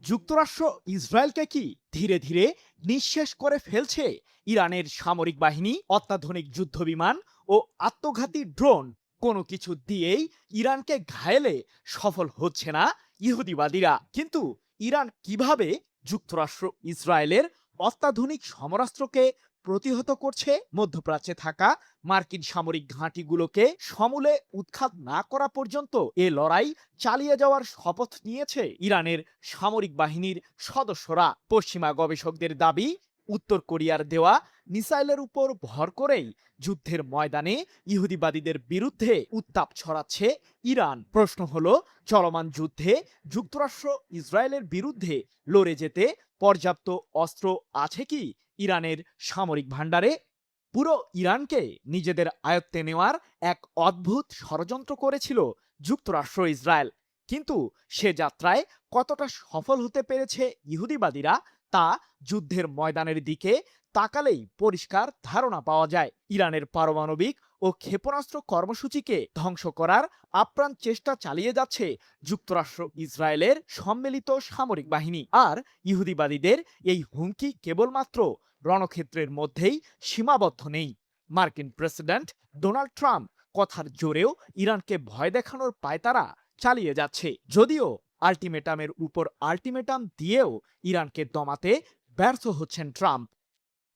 যুক্তরাষ্ট্র ইসরায়েলকে কি ধীরে ধীরে নিঃশেষ করে ফেলছে? ইরানের সামরিক বাহিনী, অত্যাধুনিক যুদ্ধবিমান ও আত্মঘাতী ড্রোন কোনো কিছু দিয়েই ইরানকে ঘায়েলে সফল হচ্ছে না ইহুদিবাদীরা। কিন্তু ইরান কিভাবে যুক্তরাষ্ট্র ইসরায়েলের অত্যাধুনিক সমরাস্ত্রকে প্রতিহত করছে? মধ্যপ্রাচ্যে থাকা মার্কিন সামরিক ঘাঁটিগুলোকে সমূলে উৎখাত না করা পর্যন্ত এ লড়াই চালিয়ে যাওয়ার শপথ নিয়েছে ইরানের সামরিক বাহিনীর সদস্যরা। পশ্চিমা গবেষকদের দাবি, উত্তর কোরিয়ার দেওয়া মিসাইলের উপর ভর করেই যুদ্ধের ময়দানে ইহুদিবাদীদের বিরুদ্ধে উত্তাপ ছড়াচ্ছে ইরান। প্রশ্ন হলো, চলমান যুদ্ধে যুক্তরাষ্ট্র ইসরায়েলের বিরুদ্ধে লড়ে যেতে পর্যাপ্ত অস্ত্র আছে কি ইরানের সামরিক ভাণ্ডারে? পুরো ইরানকে নিজেদের আয়ত্তে নেওয়ার এক অদ্ভুত ষড়যন্ত্র করেছিল যুক্তরাষ্ট্র ইসরায়েল। কিন্তু সে যাত্রায় কতটা সফল হতে পেরেছে ইহুদিবাদীরা, তা যুদ্ধের ময়দানের দিকে তাকালেই পরিষ্কার ধারণা পাওয়া যায়। ইরানের পারমাণবিক ও ক্ষেপণাস্ত্র কর্মসূচিকে ধ্বংস করার আপ্রাণ চেষ্টা চালিয়ে যাচ্ছে যুক্তরাষ্ট্র ইসরায়েলের সম্মিলিত সামরিক বাহিনী। আর ইহুদিবাদীদের এই হুমকি কেবলমাত্র রণক্ষেত্রের মধ্যেই সীমাবদ্ধ নেই। মার্কিন প্রেসিডেন্ট ডোনাল্ড ট্রাম্প কথার জোরেও ইরানকে ভয় দেখানোর পায়তারা চালিয়ে যাচ্ছে। যদিও আল্টিমেটামের উপর আল্টিমেটাম দিয়েও ইরানকে দমাতে ব্যর্থ হচ্ছেন ট্রাম্প।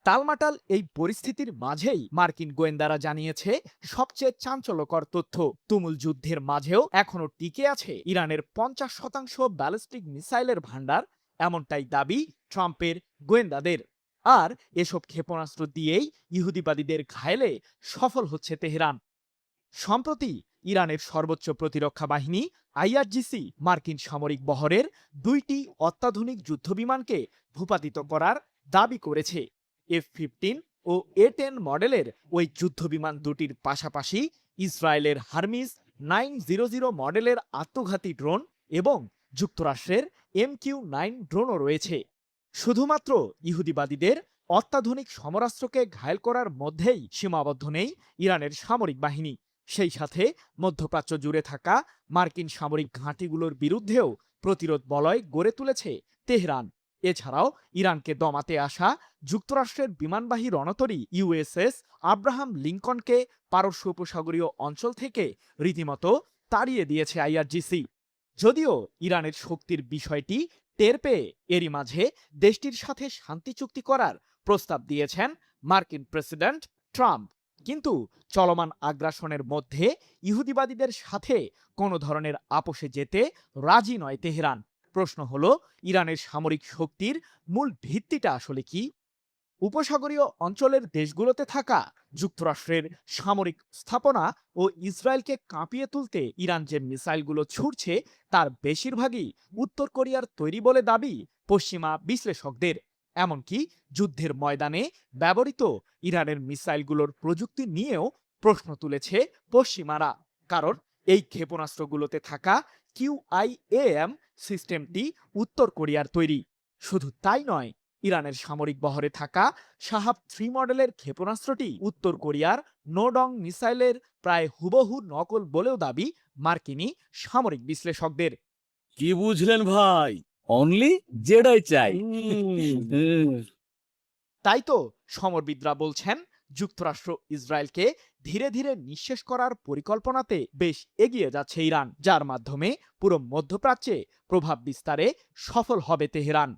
টালমাটাল এই পরিস্থিতির মাঝেই মার্কিন গোয়েন্দারা জানিয়েছে সবচেয়ে চাঞ্চল্যকর তথ্য। তুমুল যুদ্ধের মাঝেও এখনো টিকে আছে ইরানের 50% ব্যালিস্টিক মিসাইলের ভান্ডার, এমনটাই দাবি ট্রাম্পের গোয়েন্দাদের। আর এসব ক্ষেপণাস্ত্র দিয়েই ইহুদিবাদীদের ঘায়েলে সফল হচ্ছে তেহরান। সম্প্রতি ইরানের সর্বোচ্চ প্রতিরক্ষা বাহিনী আইআরজিসি মার্কিন সামরিক বহরের 2টি অত্যাধুনিক যুদ্ধবিমানকে ভূপাতিত করার দাবি করেছে। F-15 ও A-10 মডেলের ওই যুদ্ধবিমান দুটির পাশাপাশি ইসরায়েলের হারমিস 900 মডেলের আত্মঘাতী ড্রোন এবং যুক্তরাষ্ট্রের MQ-9 ড্রোনও রয়েছে। শুধুমাত্র ইহুদিবাদীদের অত্যাধুনিক সমরাস্ত্রকে ঘায়েল করার মধ্যেই সীমাবদ্ধ নেই ইরানের সামরিক বাহিনী। সেই সাথে মধ্যপ্রাচ্য জুড়ে থাকা মার্কিন সামরিক ঘাঁটিগুলোর বিরুদ্ধেও প্রতিরোধ বলয় গড়ে তুলেছে তেহরান। এছাড়াও ইরানকে দমাতে আসা যুক্তরাষ্ট্রের বিমানবাহী রণতরী ইউএসএস আব্রাহাম লিঙ্কনকে পারস্য উপসাগরীয় অঞ্চল থেকে রীতিমতো তাড়িয়ে দিয়েছে আইআরজিসি। যদিও ইরানের শক্তির বিষয়টি টের পেয়ে এরই মাঝে দেশটির সাথে শান্তি চুক্তি করার প্রস্তাব দিয়েছেন মার্কিন প্রেসিডেন্ট ট্রাম্প। কিন্তু চলমান আগ্রাসনের মধ্যে ইহুদিবাদীদের সাথে কোনো ধরনের আপোষে যেতে রাজি নয় তেহরান। প্রশ্ন হলো, ইরানের সামরিক শক্তির মূল ভিত্তিটা আসলে কি? উপসাগরীয় অঞ্চলের দেশগুলোতে থাকা যুক্তরাষ্ট্রের সামরিক স্থাপনা ও ইসরায়েলকে কাঁপিয়ে তুলতে ইরান যে মিসাইলগুলো ছুড়ছে তার বেশিরভাগই উত্তর কোরিয়ার তৈরি বলে দাবি পশ্চিমা বিশ্লেষকদের। এমনকি যুদ্ধের ময়দানে ব্যবহৃত ইরানের মিসাইলগুলোর প্রযুক্তি নিয়েও প্রশ্ন তুলেছে পশ্চিমারা। কারণ এই ক্ষেপণাস্ত্রগুলোতে থাকা QIAM সিস্টেমটি উত্তর কোরিয়ার তৈরি। শুধু তাই নয়, ইরানের সামরিক বহরে থাকা শাহাব-3 মডেলের ক্ষেপণাস্ত্রটি উত্তর কোরিয়ার নোডং মিসাইলের প্রায় হুবহু নকল বলেও দাবি মার্কিনী সামরিক বিশ্লেষকদের। কি বুঝলেন ভাই? অনলি জেডাই চাই। তাই তো সমরবিদরা বলছেন, যুক্তরাষ্ট্র ইসরায়েলকে ধীরে ধীরে নিঃশেষ করার পরিকল্পনাতে বেশ এগিয়ে যাচ্ছে ইরান, যার মাধ্যমে পুরো মধ্যপ্রাচ্যে প্রভাব বিস্তারে সফল হবে তেহরান।